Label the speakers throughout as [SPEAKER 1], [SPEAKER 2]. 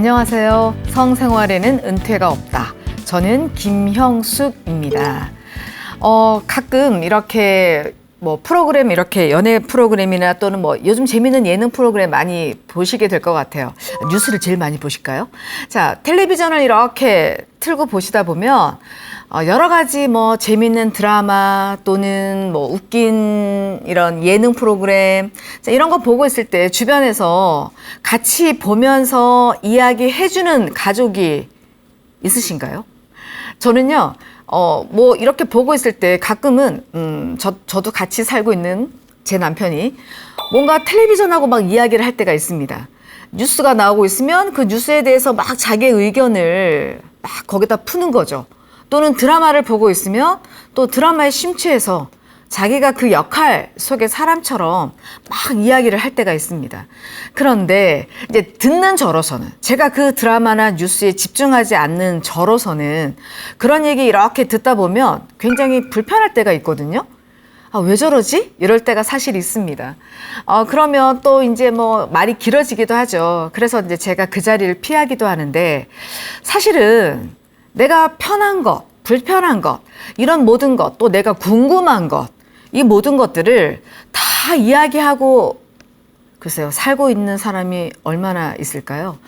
[SPEAKER 1] 안녕하세요. 성생활에는 은퇴가 없다. 저는 김형숙입니다. 가끔 이렇게 프로그램 이렇게 연애 프로그램이나 또는 요즘 재밌는 예능 프로그램 많이 보시게 될 것 같아요. 뉴스를 제일 많이 보실까요? 자, 텔레비전을 이렇게 틀고 보시다 보면 여러 가지 재밌는 드라마 또는 웃긴 이런 예능 프로그램 이런 거 보고 있을 때 주변에서 같이 보면서 이야기해주는 가족이 있으신가요? 저는요, 이렇게 보고 있을 때 가끔은, 저도 같이 살고 있는 제 남편이 뭔가 텔레비전하고 막 이야기를 할 때가 있습니다. 뉴스가 나오고 있으면 그 뉴스에 대해서 막 자기의 의견을 막 거기다 푸는 거죠. 또는 드라마를 보고 있으면 또 드라마에 심취해서 자기가 그 역할 속의 사람처럼 막 이야기를 할 때가 있습니다. 그런데 이제 듣는 저로서는, 제가 그 드라마나 뉴스에 집중하지 않는 저로서는 그런 얘기 이렇게 듣다 보면 굉장히 불편할 때가 있거든요. 왜 저러지? 이럴 때가 사실 있습니다. 그러면 또 이제 말이 길어지기도 하죠. 그래서 이제 제가 그 자리를 피하기도 하는데, 사실은 내가 편한 것, 불편한 것, 이런 모든 것, 또 내가 궁금한 것, 이 모든 것들을 다 이야기하고 글쎄요, 살고 있는 사람이 얼마나 있을까요?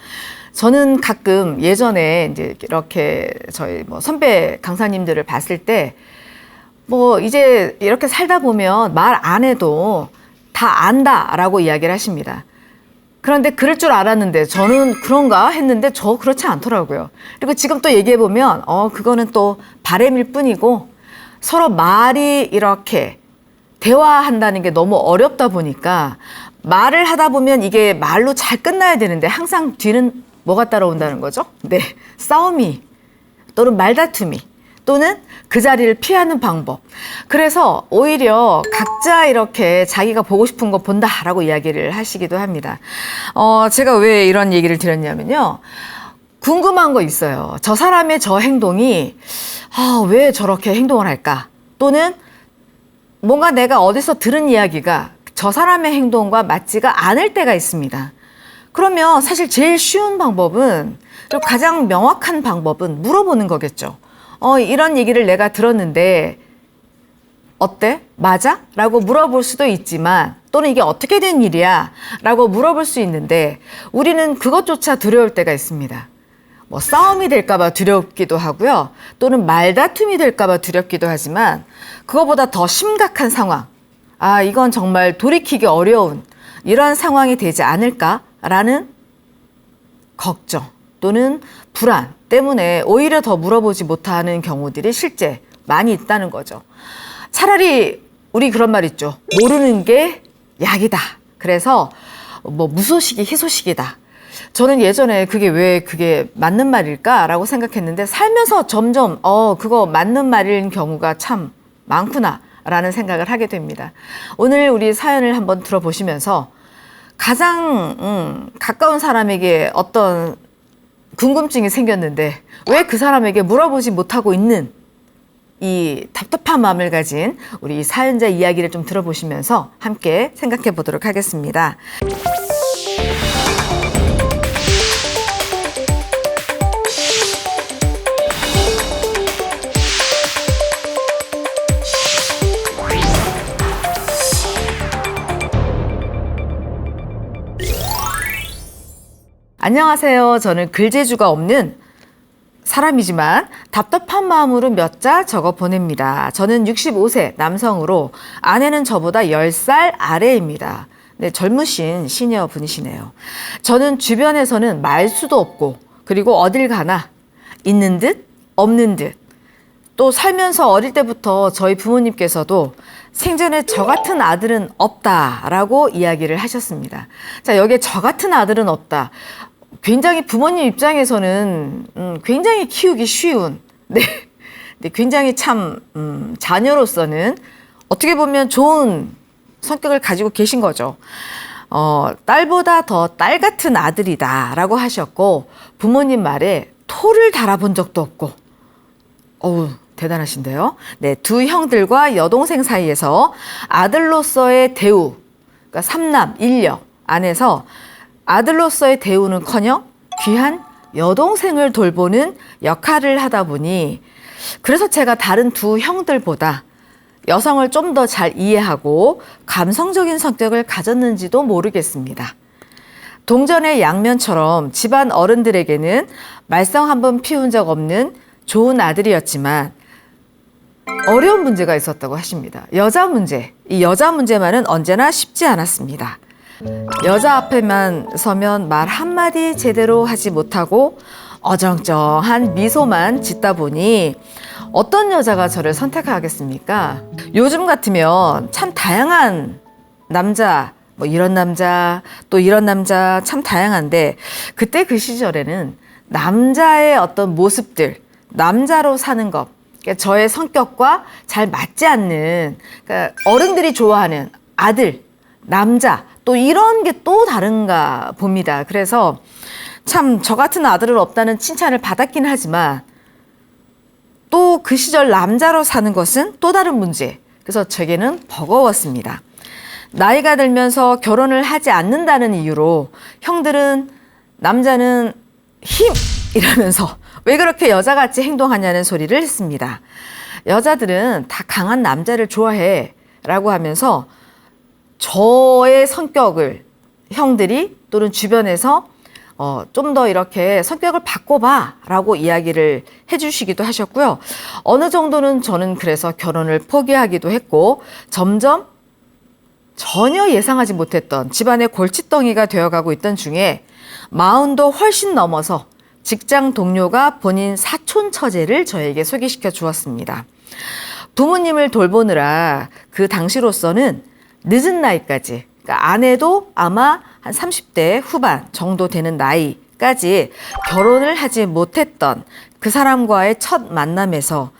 [SPEAKER 1] 저는 가끔 예전에 이제 이렇게 저희 선배 강사님들을 봤을 때 이제 이렇게 살다 보면 말 안 해도 다 안다라고 이야기를 하십니다. 그런데 그럴 줄 알았는데 저는 그런가 했는데 저 그렇지 않더라고요. 그리고 지금 또 얘기해 보면 그거는 또 바람일 뿐이고, 서로 말이 이렇게 대화한다는 게 너무 어렵다 보니까 말을 하다 보면 이게 말로 잘 끝나야 되는데 항상 뒤는 뭐가 따라온다는 거죠? 네, 싸움이 또는 말다툼이 또는 그 자리를 피하는 방법. 그래서 오히려 각자 이렇게 자기가 보고 싶은 거 본다라고 이야기를 하시기도 합니다. 제가 왜 이런 얘기를 드렸냐면요, 궁금한 거 있어요. 저 사람의 저 행동이 왜 저렇게 행동을 할까? 또는 뭔가 내가 어디서 들은 이야기가 저 사람의 행동과 맞지가 않을 때가 있습니다. 그러면 사실 제일 쉬운 방법은, 그리고 가장 명확한 방법은 물어보는 거겠죠. 이런 얘기를 내가 들었는데 어때? 맞아? 라고 물어볼 수도 있지만, 또는 이게 어떻게 된 일이야? 라고 물어볼 수 있는데, 우리는 그것조차 두려울 때가 있습니다. 싸움이 될까봐 두렵기도 하고요. 또는 말다툼이 될까봐 두렵기도 하지만, 그거보다 더 심각한 상황, 이건 정말 돌이키기 어려운 이런 상황이 되지 않을까라는 걱정 또는 불안 때문에 오히려 더 물어보지 못하는 경우들이 실제 많이 있다는 거죠. 차라리 우리 그런 말 있죠. 모르는 게 약이다. 그래서 무소식이 희소식이다. 저는 예전에 그게 맞는 말일까라고 생각했는데, 살면서 점점 그거 맞는 말인 경우가 참 많구나라는 생각을 하게 됩니다. 오늘 우리 사연을 한번 들어보시면서 가장 가까운 사람에게 어떤 궁금증이 생겼는데 왜 그 사람에게 물어보지 못하고 있는 이 답답한 마음을 가진 우리 사연자 이야기를 좀 들어보시면서 함께 생각해 보도록 하겠습니다. 안녕하세요. 저는 글재주가 없는 사람이지만 답답한 마음으로 몇 자 적어 보냅니다. 저는 65세 남성으로 아내는 저보다 10살 아래입니다. 네, 젊으신 시니어 분이시네요. 저는 주변에서는 말 수도 없고, 그리고 어딜 가나 있는 듯 없는 듯, 또 살면서 어릴 때부터 저희 부모님께서도 생전에 저 같은 아들은 없다라고 이야기를 하셨습니다. 자, 여기에 저 같은 아들은 없다. 굉장히 부모님 입장에서는 굉장히 키우기 쉬운, 네, 굉장히 참 자녀로서는 어떻게 보면 좋은 성격을 가지고 계신 거죠. 딸보다 더 딸 같은 아들이다라고 하셨고, 부모님 말에 토를 달아본 적도 없고, 대단하신데요. 네, 두 형들과 여동생 사이에서 아들로서의 대우, 그러니까 삼남 일녀 안에서 아들로서의 대우는커녕 귀한 여동생을 돌보는 역할을 하다 보니 그래서 제가 다른 두 형들보다 여성을 좀 더 잘 이해하고 감성적인 성격을 가졌는지도 모르겠습니다. 동전의 양면처럼 집안 어른들에게는 말썽 한번 피운 적 없는 좋은 아들이었지만 어려운 문제가 있었다고 하십니다. 여자 문제. 이 여자 문제만은 언제나 쉽지 않았습니다. 여자 앞에만 서면 말 한마디 제대로 하지 못하고 어정쩡한 미소만 짓다 보니 어떤 여자가 저를 선택하겠습니까? 요즘 같으면 참 다양한 남자, 뭐 이런 남자, 또 이런 남자 참 다양한데 그때 그 시절에는 남자의 어떤 모습들, 남자로 사는 것, 그러니까 저의 성격과 잘 맞지 않는 그러니까 어른들이 좋아하는 아들, 남자 또 이런 게 또 다른가 봅니다. 그래서 참 저 같은 아들은 없다는 칭찬을 받았긴 하지만 또 그 시절 남자로 사는 것은 또 다른 문제. 그래서 제게는 버거웠습니다. 나이가 들면서 결혼을 하지 않는다는 이유로 형들은 남자는 힘! 이러면서 왜 그렇게 여자같이 행동하냐는 소리를 했습니다. 여자들은 다 강한 남자를 좋아해 라고 하면서 저의 성격을 형들이 또는 주변에서 좀 더 이렇게 성격을 바꿔봐 라고 이야기를 해주시기도 하셨고요. 어느 정도는 저는 그래서 결혼을 포기하기도 했고 점점 전혀 예상하지 못했던 집안의 골칫덩이가 되어가고 있던 중에 40도 훨씬 넘어서 직장 동료가 본인 사촌 처제를 저에게 소개시켜 주었습니다. 부모님을 돌보느라 그 당시로서는 늦은 나이까지, 그러니까 아내도 아마 한 30대 후반 정도 되는 나이까지 결혼을 하지 못했던 그 사람과의 첫 만남에서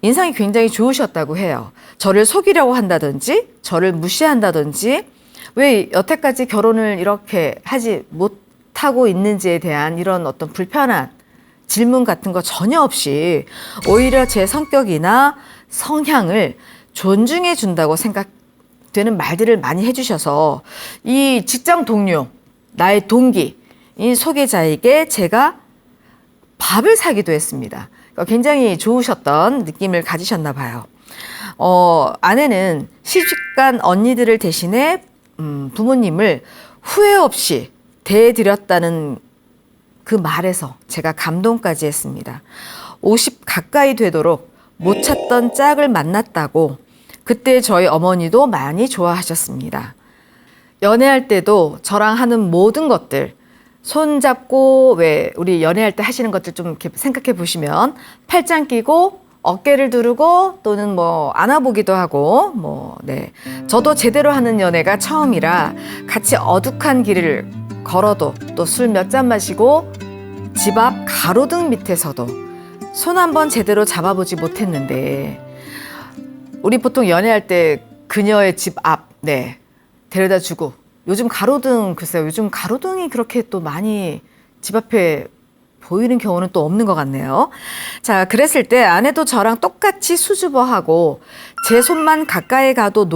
[SPEAKER 1] 인상이 굉장히 좋으셨다고 해요. 저를 속이려고 한다든지 저를 무시한다든지 왜 여태까지 결혼을 이렇게 하지 못하고 있는지에 대한 이런 어떤 불편한 질문 같은 거 전혀 없이 오히려 제 성격이나 성향을 존중해 준다고 생각되는 말들을 많이 해주셔서 이 직장 동료, 나의 동기, 이 소개자에게 제가 밥을 사기도 했습니다. 굉장히 좋으셨던 느낌을 가지셨나 봐요. 아내는 시집간 언니들을 대신해 부모님을 후회 없이 대해드렸다는 그 말에서 제가 감동까지 했습니다. 50 가까이 되도록 못 찾던 짝을 만났다고 그때 저희 어머니도 많이 좋아하셨습니다. 연애할 때도 저랑 하는 모든 것들 손잡고 왜 우리 연애할 때 하시는 것들 좀 이렇게 생각해 보시면 팔짱 끼고 어깨를 두르고 또는 뭐 안아보기도 하고 저도 제대로 하는 연애가 처음이라 같이 어둑한 길을 걸어도 또 술 몇 잔 마시고 집 앞 가로등 밑에서도 손 한 번 제대로 잡아보지 못했는데 우리 보통 연애할 때 그녀의 집 앞 데려다 주고 요즘 가로등 글쎄요 요즘 가로등이 그렇게 또 많이 집 앞에 보이는 경우는 또 없는 것 같네요. 자, 그랬을 때 아내도 저랑 똑같이 수줍어하고 제 손만 가까이 가도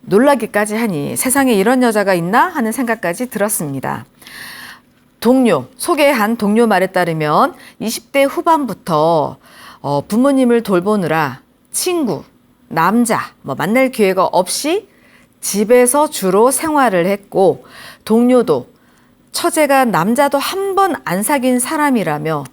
[SPEAKER 1] 놀라기까지 하니 세상에 이런 여자가 있나 하는 생각까지 들었습니다. 소개한 동료 말에 따르면 20대 후반부터 부모님을 돌보느라 친구, 남자 만날 기회가 없이 집에서 주로 생활을 했고 동료도 처제가 남자도 한 번 안 사귄 사람이라며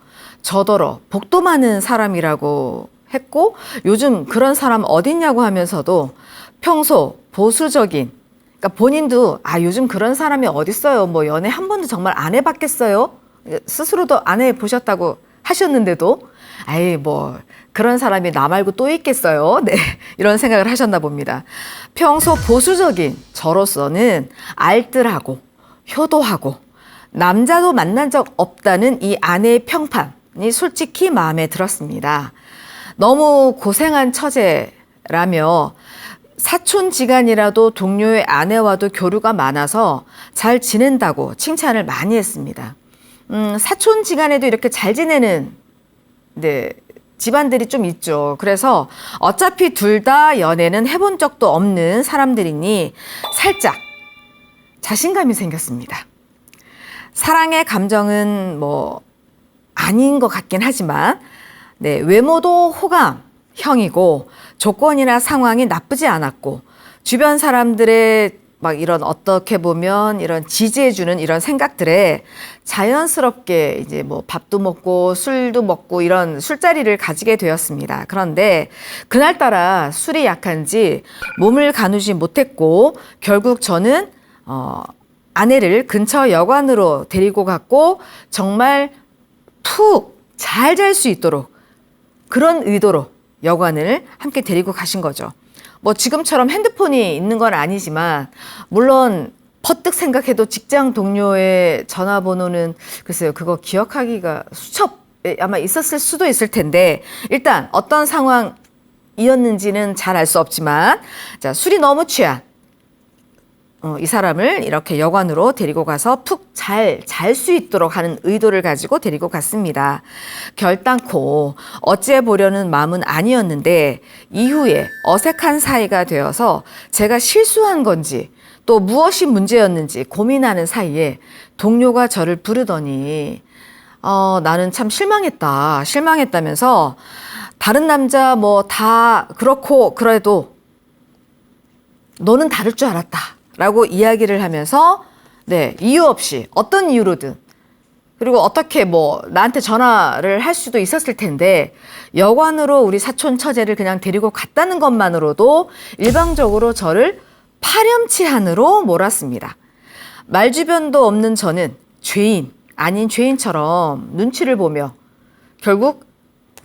[SPEAKER 1] 저더러 복도 많은 사람이라고 했고 요즘 그런 사람 어딨냐고 하면서도 평소 보수적인 그러니까 본인도 요즘 그런 사람이 어딨어요 뭐 연애 한 번도 정말 안 해봤겠어요 스스로도 안 해보셨다고 하셨는데도 그런 사람이 나 말고 또 있겠어요 이런 생각을 하셨나 봅니다. 평소 보수적인 저로서는 알뜰하고 효도하고 남자도 만난 적 없다는 이 아내의 평판이 솔직히 마음에 들었습니다. 너무 고생한 처제라며 사촌지간이라도 동료의 아내와도 교류가 많아서 잘 지낸다고 칭찬을 많이 했습니다. 사촌지간에도 이렇게 잘 지내는 집안들이 좀 있죠. 그래서 어차피 둘 다 연애는 해본 적도 없는 사람들이니 살짝 자신감이 생겼습니다. 사랑의 감정은 뭐 아닌 것 같긴 하지만 네, 외모도 호감형이고 조건이나 상황이 나쁘지 않았고 주변 사람들의 막 이런 어떻게 보면 이런 지지해주는 이런 생각들에 자연스럽게 이제 뭐 밥도 먹고 술도 먹고 이런 술자리를 가지게 되었습니다. 그런데 그날따라 술이 약한지 몸을 가누지 못했고 결국 저는 아내를 근처 여관으로 데리고 갔고 정말 푹 잘 잘 수 있도록 그런 의도로 여관을 함께 데리고 가신 거죠. 뭐 지금처럼 핸드폰이 있는 건 아니지만 물론 퍼뜩 생각해도 직장 동료의 전화번호는 글쎄요 그거 기억하기가 수첩 아마 있었을 수도 있을 텐데 일단 어떤 상황이었는지는 잘 알 수 없지만 자 술이 너무 취한 이 사람을 이렇게 여관으로 데리고 가서 푹 잘 수 있도록 하는 의도를 가지고 데리고 갔습니다. 결단코 어찌해 보려는 마음은 아니었는데 이후에 어색한 사이가 되어서 제가 실수한 건지 또 무엇이 문제였는지 고민하는 사이에 동료가 저를 부르더니 나는 참 실망했다면서 다른 남자 뭐 다 그렇고 그래도 너는 다를 줄 알았다. 라고 이야기를 하면서 네, 이유 없이 어떤 이유로든 그리고 어떻게 뭐 나한테 전화를 할 수도 있었을 텐데 여관으로 우리 사촌 처제를 그냥 데리고 갔다는 것만으로도 일방적으로 저를 파렴치한으로 몰았습니다. 말주변도 없는 저는 죄인 아닌 죄인처럼 눈치를 보며 결국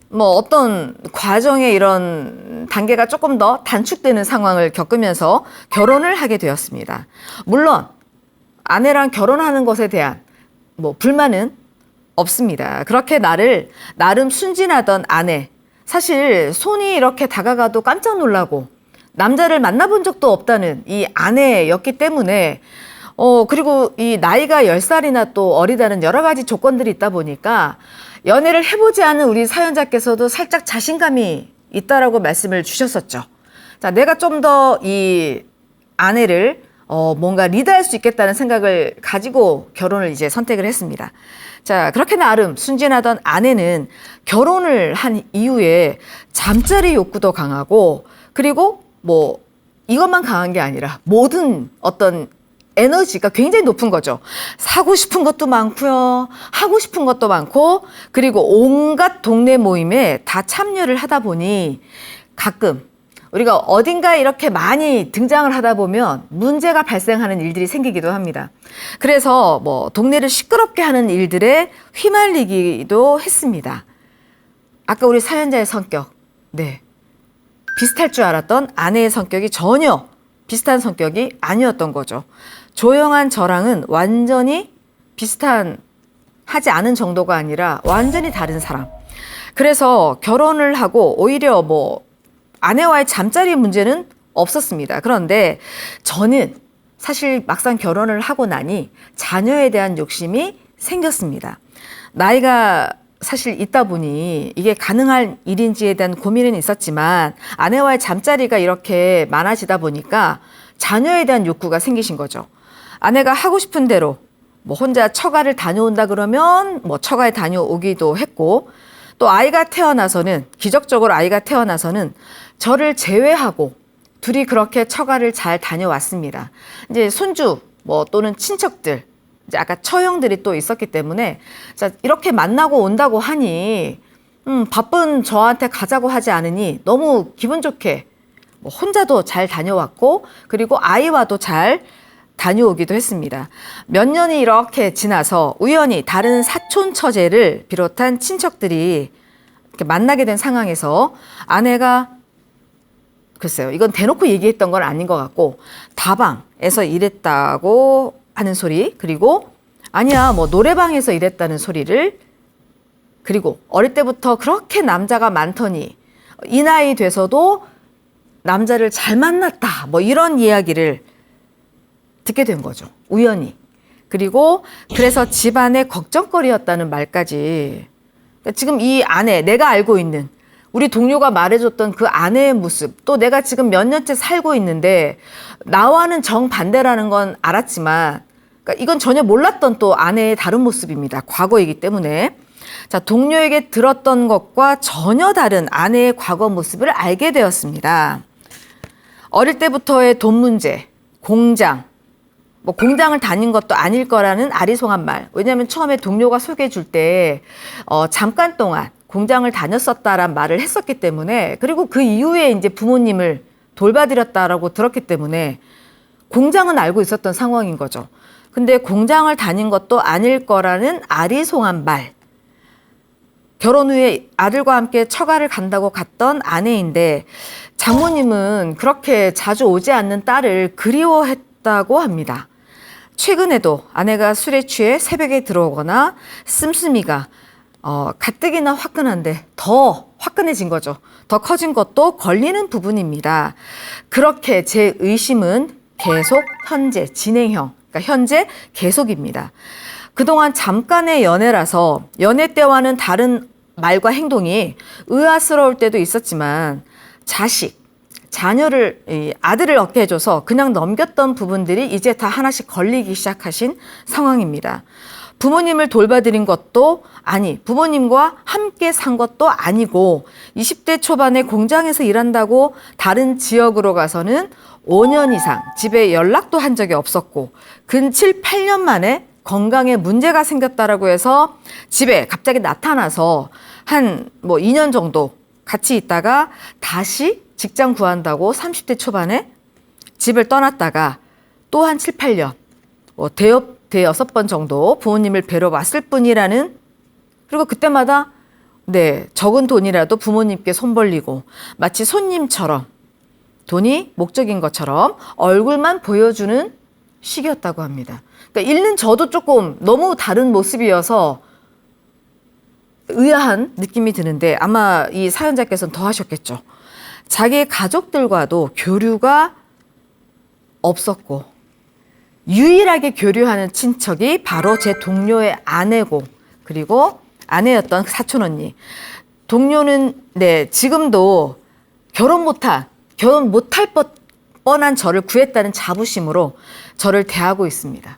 [SPEAKER 1] 뭐 어떤 과정의 이런 단계가 조금 더 단축되는 상황을 겪으면서 결혼을 하게 되었습니다. 물론 아내랑 결혼하는 것에 대한 뭐 불만은 없습니다. 그렇게 나를 나름 순진하던 아내, 사실 손이 이렇게 다가가도 깜짝 놀라고 남자를 만나본 적도 없다는 이 아내였기 때문에 그리고 이 나이가 10살이나 또 어리다는 여러 가지 조건들이 있다 보니까 연애를 해보지 않은 우리 사연자께서도 살짝 자신감이 있다라고 말씀을 주셨었죠. 자, 내가 좀 더 이 아내를 뭔가 리드할 수 있겠다는 생각을 가지고 결혼을 이제 선택을 했습니다. 자, 그렇게 나름 순진하던 아내는 결혼을 한 이후에 잠자리 욕구도 강하고 그리고 뭐 이것만 강한 게 아니라 모든 어떤 에너지가 굉장히 높은 거죠. 사고 싶은 것도 많고요. 하고 싶은 것도 많고 그리고 온갖 동네 모임에 다 참여를 하다 보니 가끔 우리가 어딘가에 이렇게 많이 등장을 하다 보면 문제가 발생하는 일들이 생기기도 합니다. 그래서 뭐 동네를 시끄럽게 하는 일들에 휘말리기도 했습니다. 아까 우리 사연자의 성격, 네, 비슷할 줄 알았던 아내의 성격이 전혀 비슷한 성격이 아니었던 거죠. 조용한 저랑은 완전히 하지 않은 정도가 아니라 완전히 다른 사람. 그래서 결혼을 하고 오히려 뭐 아내와의 잠자리 문제는 없었습니다. 그런데 저는 사실 막상 결혼을 하고 나니 자녀에 대한 욕심이 생겼습니다. 나이가 사실 있다 보니 이게 가능한 일인지에 대한 고민은 있었지만 아내와의 잠자리가 이렇게 많아지다 보니까 자녀에 대한 욕구가 생기신 거죠. 아내가 하고 싶은 대로 뭐 혼자 처가를 다녀온다 그러면 뭐 처가에 다녀오기도 했고 또 기적적으로 아이가 태어나서는 저를 제외하고 둘이 그렇게 처가를 잘 다녀왔습니다. 이제 손주 뭐 또는 친척들 이제 아까 처형들이 또 있었기 때문에 자, 이렇게 만나고 온다고 하니 바쁜 저한테 가자고 하지 않으니 너무 기분 좋게 뭐 혼자도 잘 다녀왔고 그리고 아이와도 잘 다녀오기도 했습니다. 몇 년이 이렇게 지나서 우연히 다른 사촌 처제를 비롯한 친척들이 이렇게 만나게 된 상황에서 아내가 글쎄요, 이건 대놓고 얘기했던 건 아닌 것 같고 다방에서 일했다고 하는 소리, 그리고 아니야 뭐 노래방에서 일했다는 소리를, 그리고 어릴 때부터 그렇게 남자가 많더니 이 나이 돼서도 남자를 잘 만났다 뭐 이런 이야기를 듣게 된 거죠. 우연히. 그리고 그래서 집안의 걱정거리였다는 말까지. 그러니까 지금 이 아내, 내가 알고 있는 우리 동료가 말해줬던 그 아내의 모습, 또 내가 지금 몇 년째 살고 있는데 나와는 정반대라는 건 알았지만 그러니까 이건 전혀 몰랐던 또 아내의 다른 모습입니다. 과거이기 때문에. 자, 동료에게 들었던 것과 전혀 다른 아내의 과거 모습을 알게 되었습니다. 어릴 때부터의 돈 문제, 공장, 뭐 공장을 다닌 것도 아닐 거라는 아리송한 말. 왜냐하면 처음에 동료가 소개해 줄 때 잠깐 동안 공장을 다녔었다란 말을 했었기 때문에, 그리고 그 이후에 이제 부모님을 돌봐드렸다라고 들었기 때문에 공장은 알고 있었던 상황인 거죠. 근데 공장을 다닌 것도 아닐 거라는 아리송한 말. 결혼 후에 아들과 함께 처가를 간다고 갔던 아내인데 장모님은 그렇게 자주 오지 않는 딸을 그리워했다고 합니다. 최근에도 아내가 술에 취해 새벽에 들어오거나 씀씀이가 가뜩이나 화끈한데 더 화끈해진 거죠. 더 커진 것도 걸리는 부분입니다. 그렇게 제 의심은 계속 현재 진행형, 그러니까 현재 계속입니다. 그동안 잠깐의 연애라서 연애 때와는 다른 말과 행동이 의아스러울 때도 있었지만 자녀를, 아들을 얻게 해줘서 그냥 넘겼던 부분들이 이제 다 하나씩 걸리기 시작하신 상황입니다. 부모님을 돌봐드린 것도 부모님과 함께 산 것도 아니고 20대 초반에 공장에서 일한다고 다른 지역으로 가서는 5년 이상 집에 연락도 한 적이 없었고 근 7, 8년 만에 건강에 문제가 생겼다라고 해서 집에 갑자기 나타나서 한 2년 정도 같이 있다가 다시 직장 구한다고 30대 초반에 집을 떠났다가 또 한 7, 8년 대여섯 번 정도 부모님을 뵈러 왔을 뿐이라는, 그리고 그때마다 적은 돈이라도 부모님께 손 벌리고 마치 손님처럼 돈이 목적인 것처럼 얼굴만 보여주는 시기였다고 합니다. 그러니까 읽는 저도 조금 너무 다른 모습이어서 의아한 느낌이 드는데 아마 이 사연자께서는 더 하셨겠죠. 자기 가족들과도 교류가 없었고 유일하게 교류하는 친척이 바로 제 동료의 아내고 그리고 아내였던 사촌 언니. 동료는 지금도 결혼 못할 뻔한 저를 구했다는 자부심으로 저를 대하고 있습니다.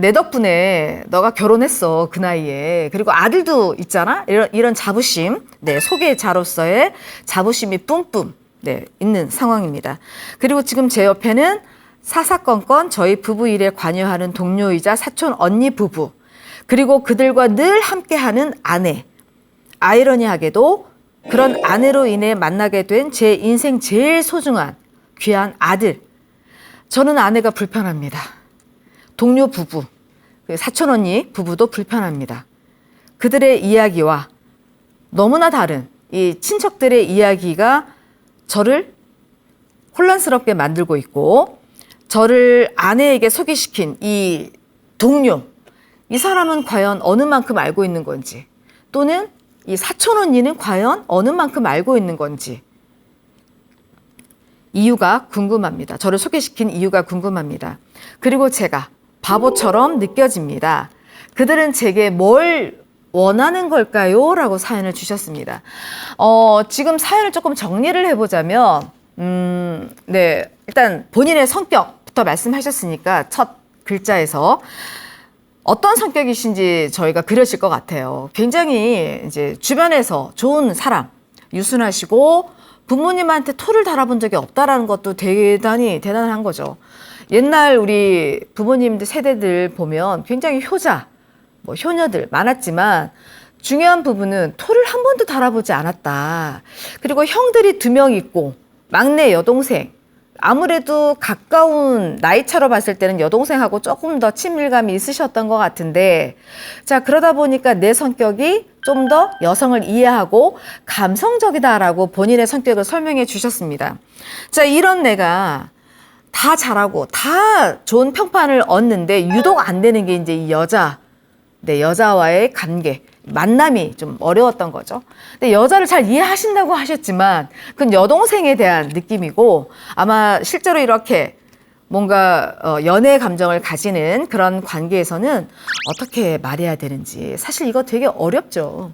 [SPEAKER 1] 내 덕분에 너가 결혼했어, 그 나이에. 그리고 아들도 있잖아. 이런 자부심, 소개자로서의 자부심이 뿜뿜 있는 상황입니다. 그리고 지금 제 옆에는 사사건건 저희 부부 일에 관여하는 동료이자 사촌 언니 부부, 그리고 그들과 늘 함께하는 아내. 아이러니하게도 그런 아내로 인해 만나게 된 제 인생 제일 소중한 귀한 아들. 저는 아내가 불편합니다. 동료 부부, 사촌 언니 부부도 불편합니다. 그들의 이야기와 너무나 다른 이 친척들의 이야기가 저를 혼란스럽게 만들고 있고, 저를 아내에게 소개시킨 이 동료, 이 사람은 과연 어느 만큼 알고 있는 건지, 또는 이 사촌 언니는 과연 어느 만큼 알고 있는 건지 이유가 궁금합니다. 저를 소개시킨 이유가 궁금합니다. 그리고 제가 바보처럼 느껴집니다. 그들은 제게 뭘 원하는 걸까요? 라고 사연을 주셨습니다. 지금 사연을 조금 정리를 해보자면, 일단 본인의 성격부터 말씀하셨으니까 첫 글자에서 어떤 성격이신지 저희가 그려질 것 같아요. 굉장히 이제 주변에서 좋은 사람, 유순하시고 부모님한테 토를 달아본 적이 없다라는 것도 대단한 거죠. 옛날 우리 부모님들 세대들 보면 굉장히 효녀들 많았지만 중요한 부분은 토를 한 번도 달아보지 않았다. 그리고 형들이 2명 있고 막내 여동생, 아무래도 가까운 나이차로 봤을 때는 여동생하고 조금 더 친밀감이 있으셨던 것 같은데, 자, 그러다 보니까 내 성격이 좀 더 여성을 이해하고 감성적이다라고 본인의 성격을 설명해 주셨습니다. 자, 이런 내가 다 잘하고 다 좋은 평판을 얻는데 유독 안 되는 게 이제 이 여자와의 관계, 만남이 좀 어려웠던 거죠. 근데 여자를 잘 이해하신다고 하셨지만 그건 여동생에 대한 느낌이고, 아마 실제로 이렇게 뭔가 연애 감정을 가지는 그런 관계에서는 어떻게 말해야 되는지 사실 이거 되게 어렵죠.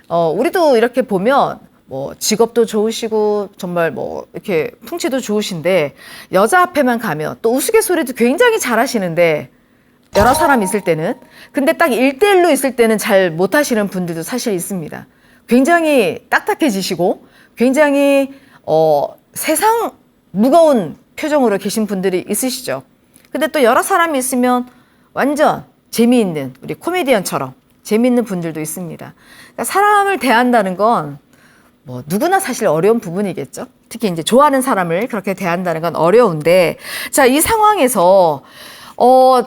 [SPEAKER 1] 우리도 이렇게 보면 직업도 좋으시고 정말 이렇게 풍치도 좋으신데 여자 앞에만 가면 또 우스갯소리도 굉장히 잘하시는데 여러 사람 있을 때는. 근데 딱 1대1로 있을 때는 잘 못하시는 분들도 사실 있습니다. 굉장히 딱딱해지시고 굉장히 세상 무거운 표정으로 계신 분들이 있으시죠. 근데 또 여러 사람이 있으면 완전 재미있는 우리 코미디언처럼 재미있는 분들도 있습니다. 그러니까 사람을 대한다는 건 뭐 누구나 사실 어려운 부분이겠죠. 특히 이제 좋아하는 사람을 그렇게 대한다는 건 어려운데, 자, 이 상황에서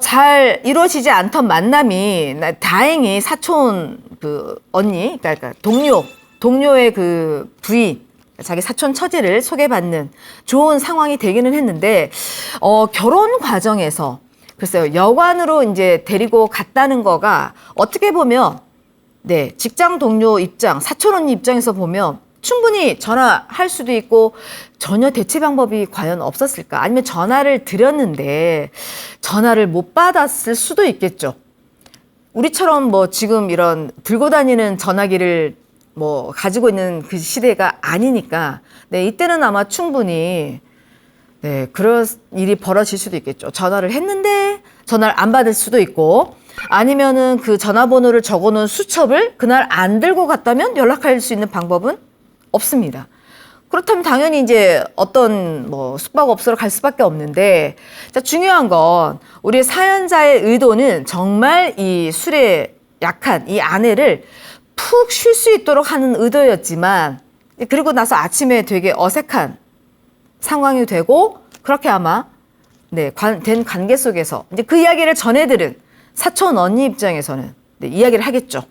[SPEAKER 1] 잘 이루어지지 않던 만남이 다행히 사촌 그 언니, 그러니까 동료의 그 부인, 자기 사촌 처제를 소개받는 좋은 상황이 되기는 했는데, 결혼 과정에서 글쎄요, 여관으로 이제 데리고 갔다는 거가 어떻게 보면, 네, 직장 동료 입장, 사촌 언니 입장에서 보면 충분히 전화할 수도 있고 전혀 대체 방법이 과연 없었을까? 아니면 전화를 드렸는데 전화를 못 받았을 수도 있겠죠. 우리처럼 뭐 지금 이런 들고 다니는 전화기를 뭐 가지고 있는 그 시대가 아니니까, 네, 이때는 아마 충분히, 네, 그럴 일이 벌어질 수도 있겠죠. 전화를 했는데 전화를 안 받을 수도 있고, 아니면은 그 전화번호를 적어놓은 수첩을 그날 안 들고 갔다면 연락할 수 있는 방법은 없습니다. 그렇다면 당연히 이제 어떤 뭐 숙박업소로 갈 수밖에 없는데, 자, 중요한 건 우리 사연자의 의도는 정말 이 술에 약한 이 아내를 푹 쉴 수 있도록 하는 의도였지만, 그리고 나서 아침에 되게 어색한 상황이 되고, 그렇게 아마 된 관계 속에서 이제 그 이야기를 전해들은 사촌 언니 입장에서는 이야기를 하겠죠.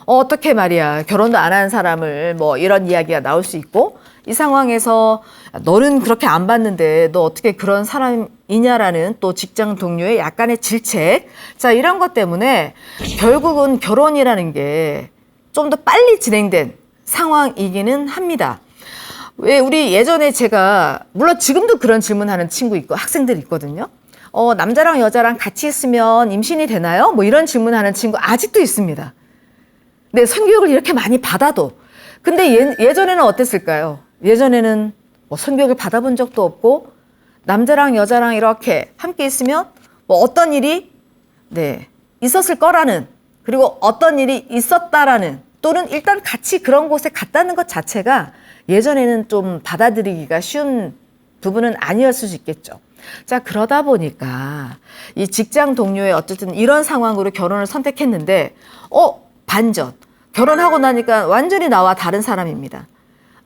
[SPEAKER 1] 어떻게 말이야, 결혼도 안 한 사람을 뭐 이런 이야기가 나올 수 있고, 이 상황에서 너는 그렇게 안 봤는데 너 어떻게 그런 사람이냐라는 또 직장 동료의 약간의 질책, 자, 이런 것 때문에 결국은 결혼이라는 게 좀 더 빨리 진행된 상황이기는 합니다. 왜 우리 예전에 제가, 물론 지금도 그런 질문하는 친구 있고 학생들 있거든요. 남자랑 여자랑 같이 있으면 임신이 되나요? 뭐 이런 질문하는 친구 아직도 있습니다. 네, 성교육을 이렇게 많이 받아도. 근데 예전에는 어땠을까요? 예전에는 뭐 성교육을 받아본 적도 없고, 남자랑 여자랑 이렇게 함께 있으면 뭐 어떤 일이 있었을 거라는, 그리고 어떤 일이 있었다라는, 또는 일단 같이 그런 곳에 갔다는 것 자체가 예전에는 좀 받아들이기가 쉬운 부분은 아니었을 수 있겠죠. 자, 그러다 보니까 이 직장 동료의 어쨌든 이런 상황으로 결혼을 선택했는데, 반전. 결혼하고 나니까 완전히 나와 다른 사람입니다.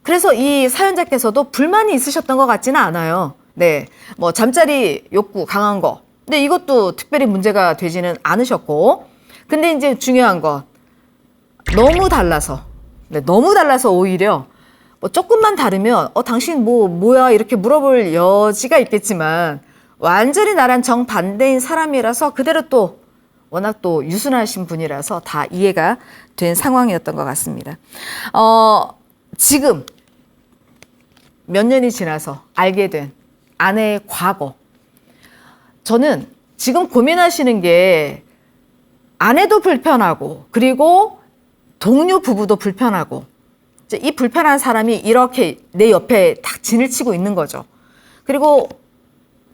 [SPEAKER 1] 그래서 이 사연자께서도 불만이 있으셨던 것 같지는 않아요. 네, 뭐 잠자리 욕구 강한 거. 근데 이것도 특별히 문제가 되지는 않으셨고, 근데 이제 중요한 건 너무 달라서, 너무 달라서 오히려 뭐 조금만 다르면 당신 뭐야 이렇게 물어볼 여지가 있겠지만, 완전히 나랑 정반대인 사람이라서 그대로 또 워낙 또 유순하신 분이라서 다 이해가 된 상황이었던 것 같습니다. 지금 몇 년이 지나서 알게 된 아내의 과거. 저는 지금 고민하시는 게 아내도 불편하고, 그리고 동료 부부도 불편하고, 이 불편한 사람이 이렇게 내 옆에 딱 진을 치고 있는 거죠. 그리고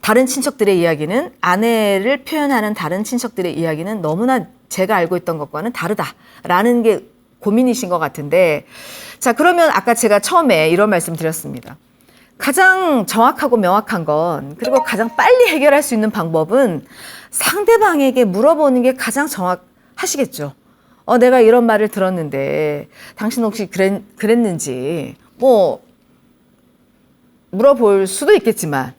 [SPEAKER 1] 다른 친척들의 이야기는, 아내를 표현하는 다른 친척들의 이야기는 너무나 제가 알고 있던 것과는 다르다라는 게 고민이신 것 같은데, 자, 그러면 아까 제가 처음에 이런 말씀 드렸습니다. 가장 정확하고 명확한 건, 그리고 가장 빨리 해결할 수 있는 방법은 상대방에게 물어보는 게 가장 정확하시겠죠. 내가 이런 말을 들었는데 당신 혹시 그랬는지 뭐 물어볼 수도 있겠지만,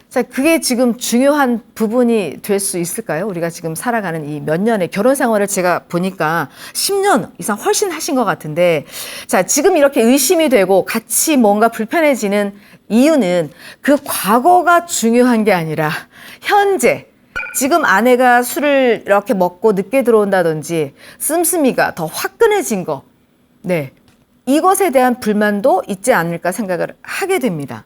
[SPEAKER 1] 자, 그게 지금 중요한 부분이 될 수 있을까요? 우리가 지금 살아가는 이 몇 년의 결혼 생활을 제가 보니까 10년 이상 훨씬 하신 것 같은데, 자, 지금 이렇게 의심이 되고 같이 뭔가 불편해지는 이유는 그 과거가 중요한 게 아니라 현재, 지금 아내가 술을 이렇게 먹고 늦게 들어온다든지 씀씀이가 더 화끈해진 거, 네, 이것에 대한 불만도 있지 않을까 생각을 하게 됩니다.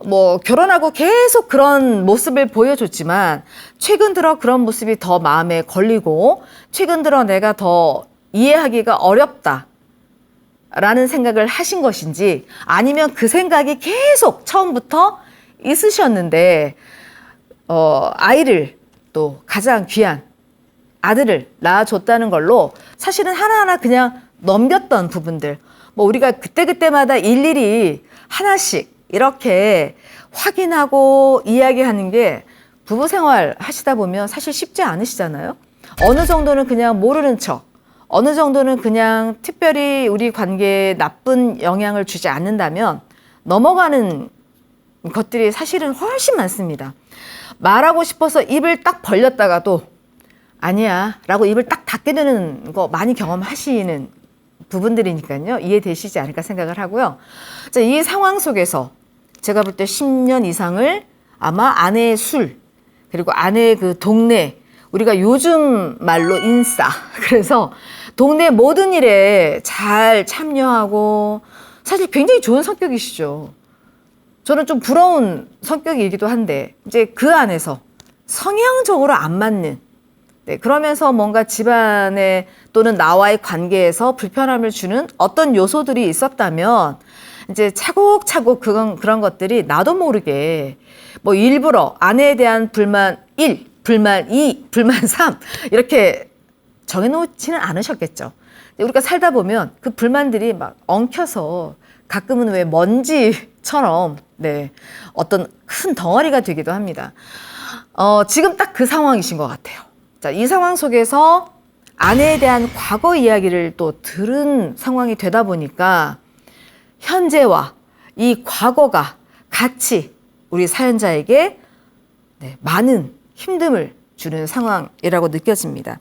[SPEAKER 1] 뭐 결혼하고 계속 그런 모습을 보여줬지만 최근 들어 그런 모습이 더 마음에 걸리고, 최근 들어 내가 더 이해하기가 어렵다 라는 생각을 하신 것인지, 아니면 그 생각이 계속 처음부터 있으셨는데 아이를 또 가장 귀한 아들을 낳아줬다는 걸로 사실은 하나하나 그냥 넘겼던 부분들, 뭐 우리가 그때그때마다 일일이 하나씩 이렇게 확인하고 이야기하는 게 부부 생활 하시다 보면 사실 쉽지 않으시잖아요. 어느 정도는 그냥 모르는 척, 어느 정도는 그냥 특별히 우리 관계에 나쁜 영향을 주지 않는다면 넘어가는 것들이 사실은 훨씬 많습니다. 말하고 싶어서 입을 딱 벌렸다가도 아니야 라고 입을 딱 닫게 되는 거 많이 경험하시는 부분들이니까요. 이해되시지 않을까 생각을 하고요. 자, 이 상황 속에서 제가 볼 때 10년 이상을 아마 아내의 술, 그리고 아내의 그 동네, 우리가 요즘 말로 인싸, 그래서 동네 모든 일에 잘 참여하고 사실 굉장히 좋은 성격이시죠. 저는 좀 부러운 성격이기도 한데 이제 그 안에서 성향적으로 안 맞는, 네, 그러면서 뭔가 집안에 또는 나와의 관계에서 불편함을 주는 어떤 요소들이 있었다면 이제 차곡차곡 그런 것들이 나도 모르게 뭐 일부러 아내에 대한 불만 1, 불만 2, 불만 3 이렇게 정해놓지는 않으셨겠죠. 우리가 살다 보면 그 불만들이 막 엉켜서 가끔은 왜 먼지처럼, 네, 어떤 큰 덩어리가 되기도 합니다. 지금 딱 그 상황이신 것 같아요. 자, 이 상황 속에서 아내에 대한 과거 이야기를 또 들은 상황이 되다 보니까 현재와 이 과거가 같이 우리 사연자에게, 네, 많은 힘듦을 주는 상황이라고 느껴집니다.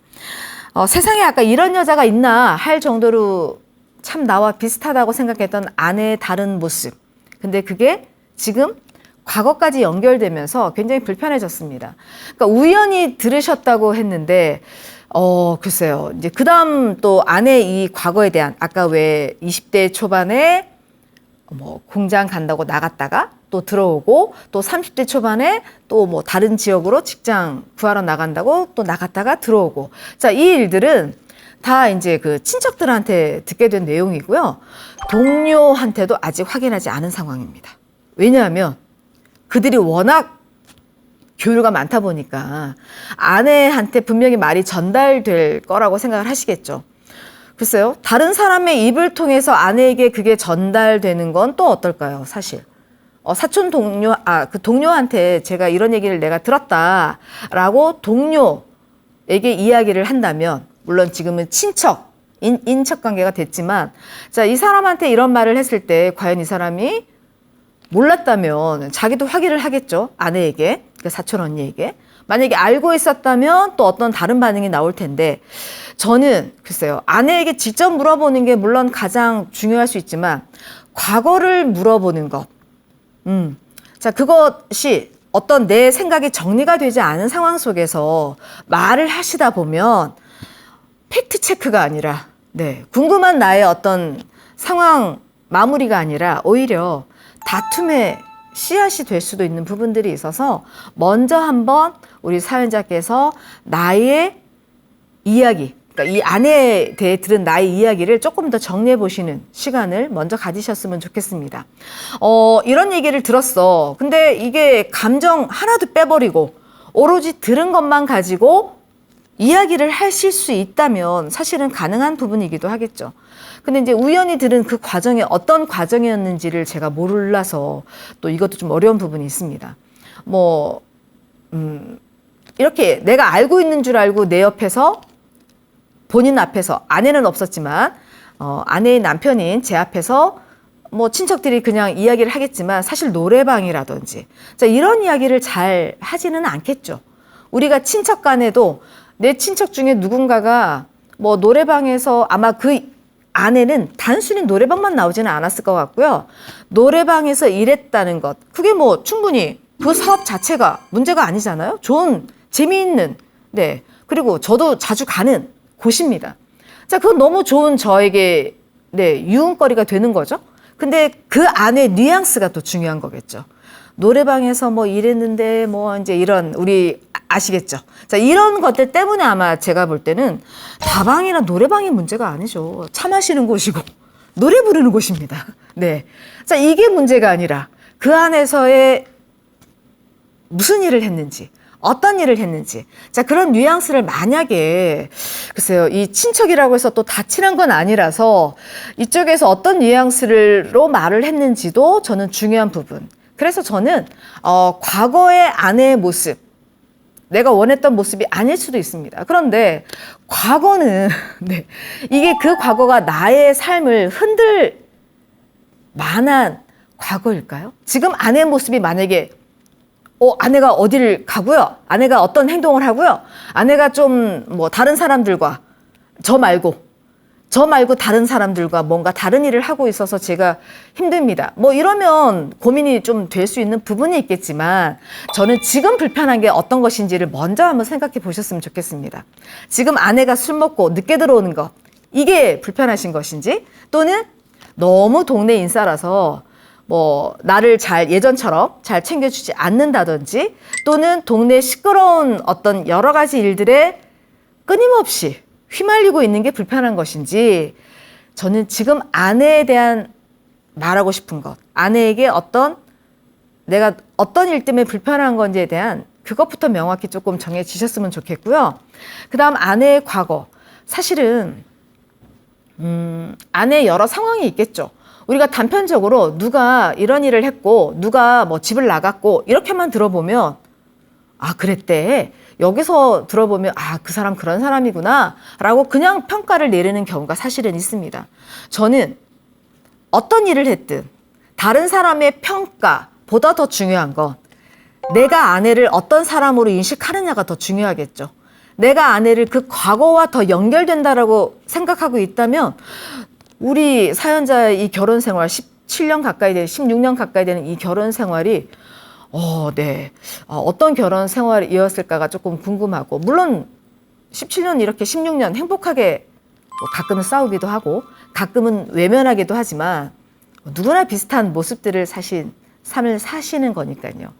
[SPEAKER 1] 세상에 아까 이런 여자가 있나 할 정도로 참 나와 비슷하다고 생각했던 아내의 다른 모습. 근데 그게 지금 과거까지 연결되면서 굉장히 불편해졌습니다. 그러니까 우연히 들으셨다고 했는데, 글쎄요. 이제 그 다음 또 아내의 이 과거에 대한, 아까 왜 20대 초반에 뭐 공장 간다고 나갔다가 또 들어오고, 또 30대 초반에 또 뭐 다른 지역으로 직장 구하러 나간다고 또 나갔다가 들어오고. 자, 이 일들은 다 이제 그 친척들한테 듣게 된 내용이고요. 동료한테도 아직 확인하지 않은 상황입니다. 왜냐하면 그들이 워낙 교류가 많다 보니까 아내한테 분명히 말이 전달될 거라고 생각을 하시겠죠. 글쎄요, 다른 사람의 입을 통해서 아내에게 그게 전달되는 건 또 어떨까요, 사실. 사촌 동료, 그 동료한테 제가 이런 얘기를 내가 들었다라고 동료에게 이야기를 한다면, 물론 지금은 친척, 인척 관계가 됐지만, 자, 이 사람한테 이런 말을 했을 때 과연 이 사람이 몰랐다면 자기도 확인을 하겠죠. 아내에게, 그 사촌 언니에게. 만약에 알고 있었다면 또 어떤 다른 반응이 나올 텐데, 저는 글쎄요, 아내에게 직접 물어보는 게 물론 가장 중요할 수 있지만 과거를 물어보는 것, 자, 그것이 어떤 내 생각이 정리가 되지 않은 상황 속에서 말을 하시다 보면 팩트 체크가 아니라, 네, 궁금한 나의 어떤 상황 마무리가 아니라 오히려 다툼의 씨앗이 될 수도 있는 부분들이 있어서 먼저 한번 우리 사연자께서 나의 이야기, 그러니까 이 아내에 대해 들은 나의 이야기를 조금 더 정리해 보시는 시간을 먼저 가지셨으면 좋겠습니다. 이런 얘기를 들었어. 근데 이게 감정 하나도 빼버리고 오로지 들은 것만 가지고 이야기를 하실 수 있다면 사실은 가능한 부분이기도 하겠죠. 근데 이제 우연히 들은 그 과정이 어떤 과정이었는지를 제가 몰라서 또 이것도 좀 어려운 부분이 있습니다. 이렇게 내가 알고 있는 줄 알고 내 옆에서 본인 앞에서, 아내는 없었지만 아내의 남편인 제 앞에서 뭐 친척들이 그냥 이야기를 하겠지만 사실 노래방이라든지, 자, 이런 이야기를 잘 하지는 않겠죠. 우리가 친척 간에도 내 친척 중에 누군가가 뭐 노래방에서, 아마 그 아내는 단순히 노래방만 나오지는 않았을 것 같고요. 노래방에서 일했다는 것, 그게 뭐 충분히 그 사업 자체가 문제가 아니잖아요. 좋은, 재미있는, 네, 그리고 저도 자주 가는 곳입니다. 자, 그건 너무 좋은 저에게, 네, 유흥거리가 되는 거죠. 근데 그 안에 뉘앙스가 또 중요한 거겠죠. 노래방에서 뭐 일했는데 뭐 이제 이런, 우리 아시겠죠? 자, 이런 것들 때문에 아마 제가 볼 때는 다방이나 노래방이 문제가 아니죠. 차 마시는 곳이고 노래 부르는 곳입니다. 네. 자, 이게 문제가 아니라 그 안에서의 무슨 일을 했는지, 어떤 일을 했는지. 자, 그런 뉘앙스를 만약에, 글쎄요, 이 친척이라고 해서 또 다 친한 건 아니라서 이쪽에서 어떤 뉘앙스로 말을 했는지도 저는 중요한 부분. 그래서 저는, 과거의 아내의 모습, 내가 원했던 모습이 아닐 수도 있습니다. 그런데 과거는, 네, 이게 그 과거가 나의 삶을 흔들 만한 과거일까요? 지금 아내의 모습이 만약에 아내가 어디를 가고요. 아내가 어떤 행동을 하고요. 아내가 좀 뭐 다른 사람들과 저 말고 다른 사람들과 뭔가 다른 일을 하고 있어서 제가 힘듭니다. 뭐 이러면 고민이 좀 될 수 있는 부분이 있겠지만 저는 지금 불편한 게 어떤 것인지를 먼저 한번 생각해 보셨으면 좋겠습니다. 지금 아내가 술 먹고 늦게 들어오는 것, 이게 불편하신 것인지, 또는 너무 동네 인싸라서 뭐 나를 예전처럼 잘 챙겨주지 않는다든지, 또는 동네 시끄러운 어떤 여러 가지 일들에 끊임없이 휘말리고 있는 게 불편한 것인지, 저는 지금 아내에 대한 말하고 싶은 것, 아내에게 내가 어떤 일 때문에 불편한 건지에 대한 그것부터 명확히 조금 정해지셨으면 좋겠고요. 그 다음 아내의 과거. 사실은 아내의 여러 상황이 있겠죠. 우리가 단편적으로 누가 이런 일을 했고 누가 뭐 집을 나갔고 이렇게만 들어보면 그랬대. 여기서 들어보면 그 사람 그런 사람이구나 라고 그냥 평가를 내리는 경우가 사실은 있습니다. 저는 어떤 일을 했든 다른 사람의 평가보다 더 중요한 건 내가 아내를 어떤 사람으로 인식하느냐가 더 중요하겠죠. 내가 아내를 그 과거와 더 연결된다라고 생각하고 있다면 우리 사연자의 이 결혼 생활 17년 가까이 되는 16년 가까이 되는 이 결혼 생활이 어떤 결혼 생활이었을까가 조금 궁금하고, 물론 17년 이렇게 16년 행복하게 가끔은 싸우기도 하고 가끔은 외면하기도 하지만 누구나 비슷한 모습들을 삶을 사시는 거니까요.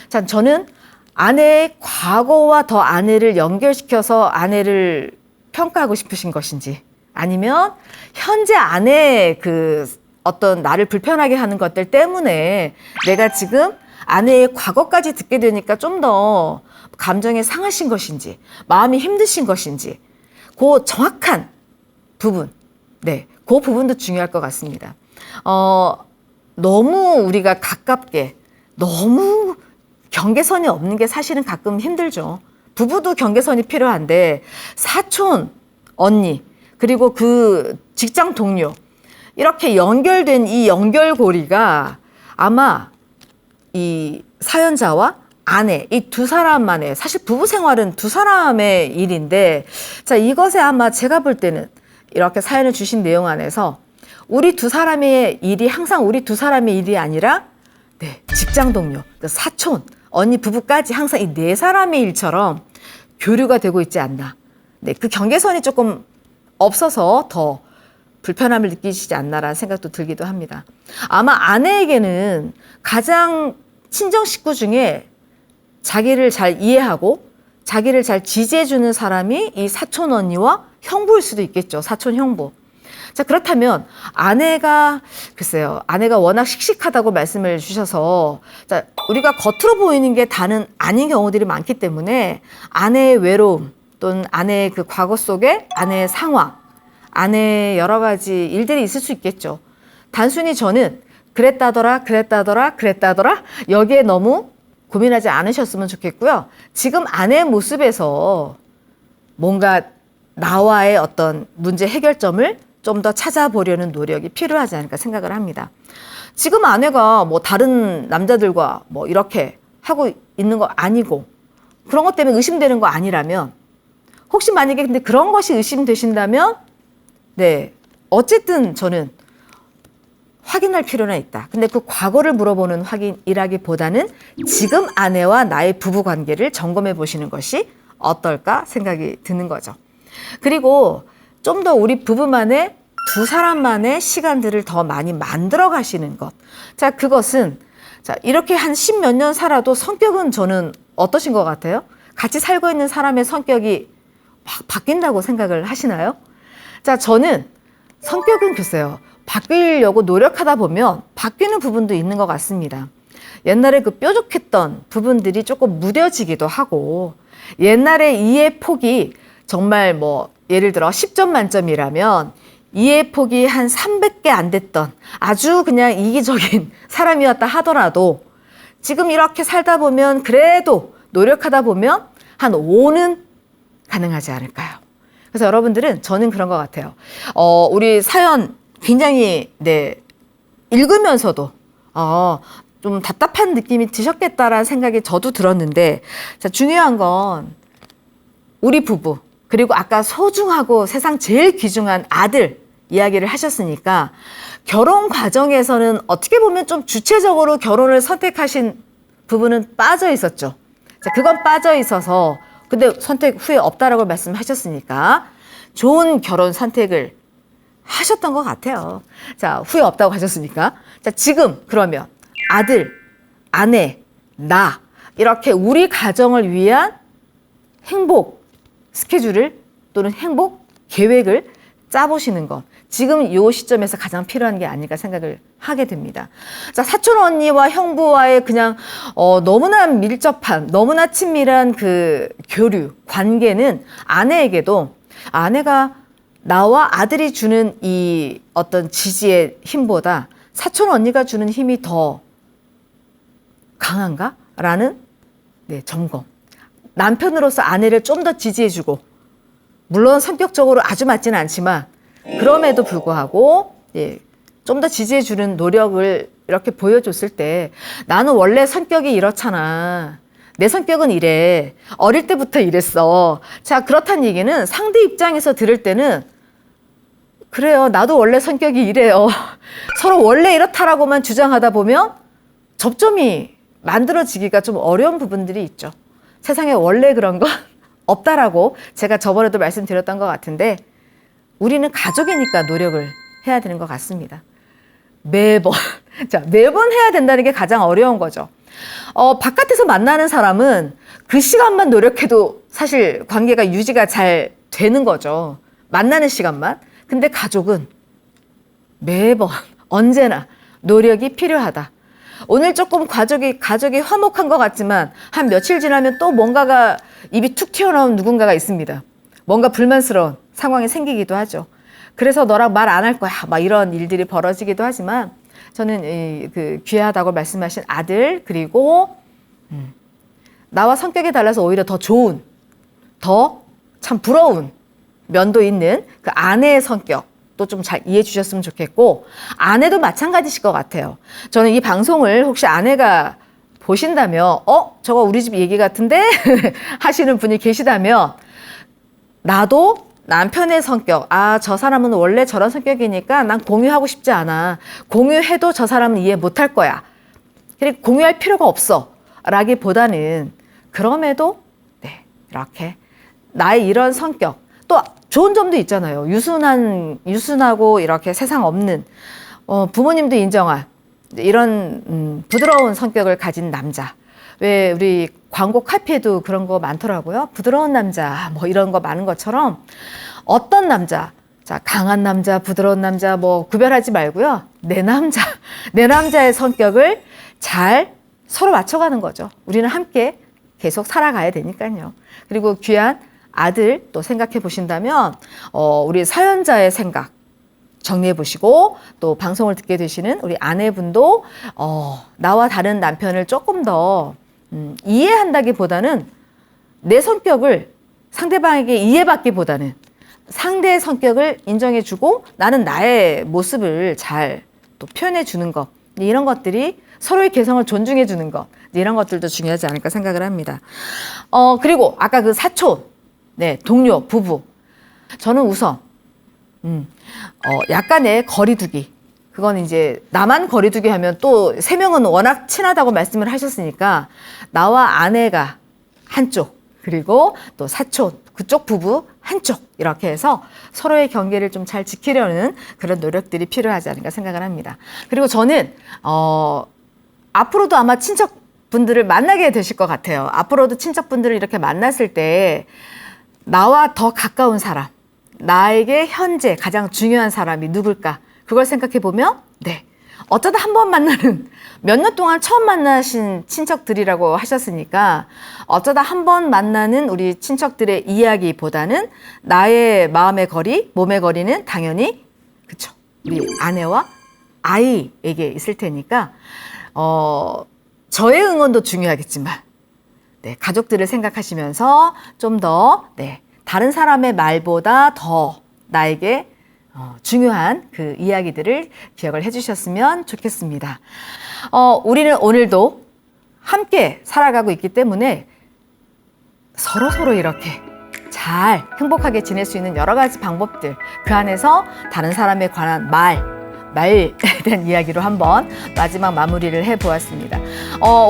[SPEAKER 1] 자, 저는 아내의 과거와 더 아내를 연결시켜서 아내를 평가하고 싶으신 것인지, 아니면 현재 아내의 어떤 나를 불편하게 하는 것들 때문에 내가 지금 아내의 과거까지 듣게 되니까 좀 더 감정이 상하신 것인지, 마음이 힘드신 것인지, 그 정확한 부분, 그 부분도 중요할 것 같습니다. 너무 우리가 가깝게, 너무 경계선이 없는 게 사실은 가끔 힘들죠. 부부도 경계선이 필요한데 사촌, 언니, 그리고 그 직장 동료, 이렇게 연결된 이 연결고리가 아마 이 사연자와 아내, 이 두 사람만의, 사실 부부 생활은 두 사람의 일인데, 자, 이것에 아마 제가 볼 때는 이렇게 사연을 주신 내용 안에서 우리 두 사람의 일이 항상 우리 두 사람의 일이 아니라 직장 동료, 사촌, 언니, 부부까지 항상 이 네 사람의 일처럼 교류가 되고 있지 않나. 그 경계선이 조금 없어서 더 불편함을 느끼시지 않나라는 생각도 들기도 합니다. 아마 아내에게는 가장 친정 식구 중에 자기를 잘 이해하고 자기를 잘 지지해주는 사람이 이 사촌 언니와 형부일 수도 있겠죠. 사촌 형부. 자, 그렇다면 글쎄요, 아내가 워낙 씩씩하다고 말씀을 주셔서, 자, 우리가 겉으로 보이는 게 다는 아닌 경우들이 많기 때문에 아내의 외로움 또는 아내의 그 과거 속에 아내의 상황, 아내의 여러 가지 일들이 있을 수 있겠죠. 단순히 저는 그랬다더라 여기에 너무 고민하지 않으셨으면 좋겠고요. 지금 아내의 모습에서 뭔가 나와의 어떤 문제 해결점을 좀 더 찾아보려는 노력이 필요하지 않을까 생각을 합니다. 지금 아내가 뭐 다른 남자들과 뭐 이렇게 하고 있는 거 아니고 그런 것 때문에 의심되는 거 아니라면, 혹시 만약에 근데 그런 것이 의심되신다면 어쨌든 저는 확인할 필요는 있다. 근데 그 과거를 물어보는 확인이라기보다는 지금 아내와 나의 부부 관계를 점검해 보시는 것이 어떨까 생각이 드는 거죠. 그리고 좀 더 우리 부부만의 두 사람만의 시간들을 더 많이 만들어 가시는 것. 자, 그것은 이렇게 한 10몇 년 살아도 성격은 저는 어떠신 것 같아요? 같이 살고 있는 사람의 성격이 막 바뀐다고 생각을 하시나요? 자, 저는 성격은 글쎄요, 바뀌려고 노력하다 보면 바뀌는 부분도 있는 것 같습니다. 옛날에 그 뾰족했던 부분들이 조금 무뎌지기도 하고 옛날에 이해 폭이 정말 뭐 예를 들어 10점 만점이라면 이해 폭이 한 300개 안 됐던 아주 그냥 이기적인 사람이었다 하더라도 지금 이렇게 살다 보면 그래도 노력하다 보면 한 5는 가능하지 않을까요? 그래서 여러분들은 저는 그런 것 같아요. 우리 사연 굉장히 읽으면서도 좀 답답한 느낌이 드셨겠다라는 생각이 저도 들었는데 자, 중요한 건 우리 부부 그리고 아까 소중하고 세상 제일 귀중한 아들 이야기를 하셨으니까 결혼 과정에서는 어떻게 보면 좀 주체적으로 결혼을 선택하신 부분은 빠져 있었죠. 자, 그건 빠져 있어서 근데 선택 후에 없다라고 말씀하셨으니까 좋은 결혼 선택을 하셨던 것 같아요. 자, 후회 없다고 하셨으니까. 자, 지금 그러면 아들, 아내, 나 이렇게 우리 가정을 위한 행복 스케줄을 또는 행복 계획을 짜보시는 것. 지금 이 시점에서 가장 필요한 게 아닐까 생각을 하게 됩니다. 자, 사촌 언니와 형부와의 그냥 너무나 밀접한, 너무나 친밀한 그 교류, 관계는 아내에게도 아내가 나와 아들이 주는 이 어떤 지지의 힘보다 사촌 언니가 주는 힘이 더 강한가? 라는 점검. 남편으로서 아내를 좀 더 지지해주고 물론 성격적으로 아주 맞지는 않지만 그럼에도 불구하고 좀 더 지지해주는 노력을 이렇게 보여줬을 때 나는 원래 성격이 이렇잖아. 내 성격은 이래. 어릴 때부터 이랬어. 자, 그렇다는 얘기는 상대 입장에서 들을 때는 그래요. 나도 원래 성격이 이래요. 서로 원래 이렇다라고만 주장하다 보면 접점이 만들어지기가 좀 어려운 부분들이 있죠. 세상에 원래 그런 건 없다라고 제가 저번에도 말씀드렸던 것 같은데 우리는 가족이니까 노력을 해야 되는 것 같습니다. 매번. 자, 매번 해야 된다는 게 가장 어려운 거죠. 바깥에서 만나는 사람은 그 시간만 노력해도 사실 관계가 유지가 잘 되는 거죠. 만나는 시간만. 근데 가족은 매번 언제나 노력이 필요하다. 오늘 조금 가족이 화목한 것 같지만 한 며칠 지나면 또 뭔가가 입이 툭 튀어나온 누군가가 있습니다. 뭔가 불만스러운 상황이 생기기도 하죠. 그래서 너랑 말 안 할 거야. 막 이런 일들이 벌어지기도 하지만 저는 그 귀하다고 말씀하신 아들 그리고 나와 성격이 달라서 오히려 더 좋은 더 참 부러운 면도 있는 그 아내의 성격 또 좀 잘 이해해 주셨으면 좋겠고 아내도 마찬가지실 것 같아요. 저는 이 방송을 혹시 아내가 보신다면 저거 우리 집 얘기 같은데 하시는 분이 계시다면 나도 남편의 성격 저 사람은 원래 저런 성격이니까 난 공유하고 싶지 않아. 공유해도 저 사람은 이해 못할 거야. 그리고 공유할 필요가 없어 라기보다는 그럼에도 이렇게 나의 이런 성격 또 좋은 점도 있잖아요. 유순하고 이렇게 세상 없는 부모님도 인정한 이런 부드러운 성격을 가진 남자. 왜 우리 광고 카피에도 그런 거 많더라고요. 부드러운 남자 뭐 이런 거 많은 것처럼 어떤 남자 자 강한 남자 부드러운 남자 뭐 구별하지 말고요. 내 남자의 성격을 잘 서로 맞춰가는 거죠. 우리는 함께 계속 살아가야 되니까요. 그리고 귀한 아들 또 생각해 보신다면 우리 사연자의 생각 정리해 보시고 또 방송을 듣게 되시는 우리 아내분도 나와 다른 남편을 조금 더 이해한다기보다는 내 성격을 상대방에게 이해받기보다는 상대의 성격을 인정해 주고 나는 나의 모습을 잘 또 표현해 주는 것 이런 것들이 서로의 개성을 존중해 주는 것 이런 것들도 중요하지 않을까 생각을 합니다. 그리고 아까 그 사촌 동료, 부부. 저는 우선, 약간의 거리두기. 그건 이제, 나만 거리두기 하면 또 세 명은 워낙 친하다고 말씀을 하셨으니까, 나와 아내가 한쪽, 그리고 또 사촌, 그쪽 부부 한쪽, 이렇게 해서 서로의 경계를 좀 잘 지키려는 그런 노력들이 필요하지 않을까 생각을 합니다. 그리고 저는, 앞으로도 아마 친척분들을 만나게 되실 것 같아요. 앞으로도 친척분들을 이렇게 만났을 때, 나와 더 가까운 사람, 나에게 현재 가장 중요한 사람이 누굴까? 그걸 생각해 보면, 어쩌다 한 번 만나는 몇 년 동안 처음 만나신 친척들이라고 하셨으니까 어쩌다 한 번 만나는 우리 친척들의 이야기보다는 나의 마음의 거리, 몸의 거리는 당연히 그쵸 우리 아내와 아이에게 있을 테니까 저의 응원도 중요하겠지만 네, 가족들을 생각하시면서 좀 더 다른 사람의 말보다 더 나에게 중요한 그 이야기들을 기억을 해주셨으면 좋겠습니다. 우리는 오늘도 함께 살아가고 있기 때문에 서로 이렇게 잘 행복하게 지낼 수 있는 여러 가지 방법들 그 안에서 다른 사람에 관한 말에 대한 이야기로 한번 마지막 마무리를 해보았습니다.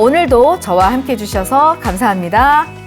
[SPEAKER 1] 오늘도 저와 함께 해주셔서 감사합니다.